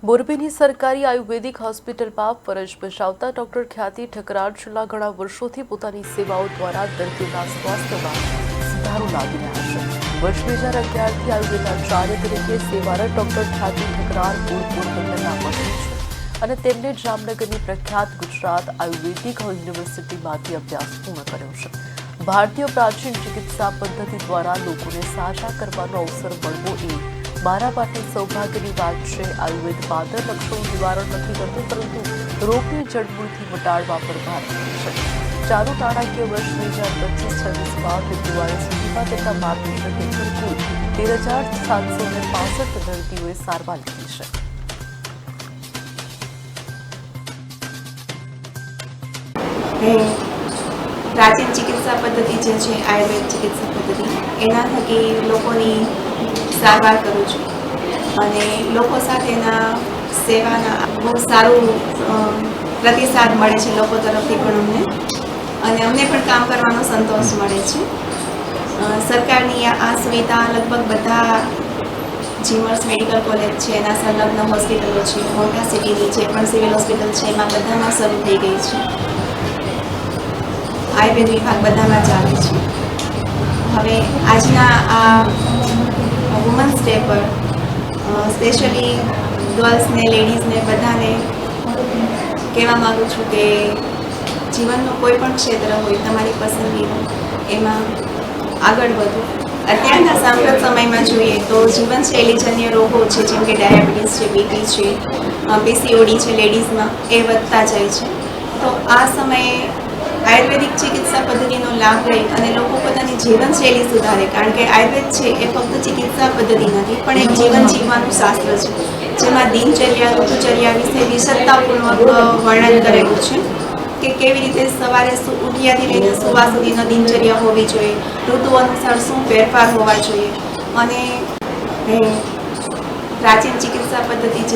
મોરબીની સરકારી આયુર્વેદિક હોસ્પિટલમાં ફરજ બજાવતા ડોક્ટર ખ્યાતિ ઠકરાર છેલ્લા ઘણા વર્ષોથી પોતાની સેવાઓ દ્વારા દર્દીઓના સ્વાસ્થ્યમાં સુધારો લાવી રહ્યા છે। વર્ષ 2011થી આયુર્વેદાચાર્ય તરીકે સેવારત ડોક્ટર ખ્યાતિ ઠકરાર મૂળ પોરબંદરના વતની છે અને તેમણે જામનગરની પ્રખ્યાત ગુજરાત આયુર્વેદિક યુનિવર્સિટીમાંથી અભ્યાસ પૂર્ણ કર્યો છે। ભારતીય પ્રાચીન ચિકિત્સા પદ્ધતિ દ્વારા લોકોને સાજા કરવાનો અવસર મળવો એ મારા માટે સૌભાગ્યની વાત છે। આયુર્વેદ માત્ર લક્ષણો નિવારણ નથી કરતું, પરંતુ રોગને જડમૂળથી મટાડવા પર ભાર મૂકે છે। ચાલુ નાણાકીય વર્ષ 2025-26માં ફેબ્રુઆરી સુધીમાં તેમના માર્ગદર્શન હેઠળ કુલ 13,765 દર્દીઓએ સારવાર લીધી છે। પ્રાચીન ચિકિત્સા પદ્ધતિ જે છે આયુર્વેદ ચિકિત્સા પદ્ધતિ, એના થકી લોકોની સારવાર કરું છું અને લોકો સાથેના સેવાના બહુ સારું પ્રતિસાદ મળે છે લોકો તરફથી પણ અમને, અને અમને પણ કામ કરવાનો સંતોષ મળે છે। સરકારની આ સુવિધા લગભગ બધા જીમર્સ મેડિકલ કોલેજ છે, એના સંલગ્ન હોસ્પિટલો છે, મોટા સિટીની જે પણ સિવિલ હોસ્પિટલ છે એમાં બધામાં શરૂ થઈ ગઈ છે। આયુર્વેદ વિભાગ બધામાં ચાલે છે। હવે આજના આ વુમન્સ ડે પર સ્પેશિયલી ગર્લ્સને, લેડીઝને બધાને કહેવા માગું છું કે જીવનનું કોઈ પણ ક્ષેત્ર હોય તમારી પસંદગીનું, એમાં આગળ વધો। અત્યારના સાંપ્રત સમયમાં જોઈએ તો જીવનશૈલીજન્ય રોગો છે, જેમ કે ડાયાબિટીસ છે, બીપી છે, પીસીઓડી છે લેડીઝમાં, એ વધતા જાય છે। તો આ સમયે આયુર્વેદિક ચિકિત્સા પદ્ધતિનો લાભ લઈ અને લોકો પોતાની જીવનશૈલી સુધારે, કારણ કે આયુર્વેદ છે એ ફક્ત ચિકિત્સા પદ્ધતિ નથી પણ એક જીવન જીવવાનું શાસ્ત્ર છે, જેમાં દિનચર્યા, ઋતુચર્યા વિશે વિશદતાપૂર્વક વર્ણન કરેલું છે કે કેવી રીતે સવારે ઉઠ્યાથી લઈને સુવા સુધીનો દિનચર્યા હોવી જોઈએ, ઋતુ અનુસાર શું ફેરફાર હોવા જોઈએ, અને પ્રાચીન ચિકિત્સા પદ્ધતિ જે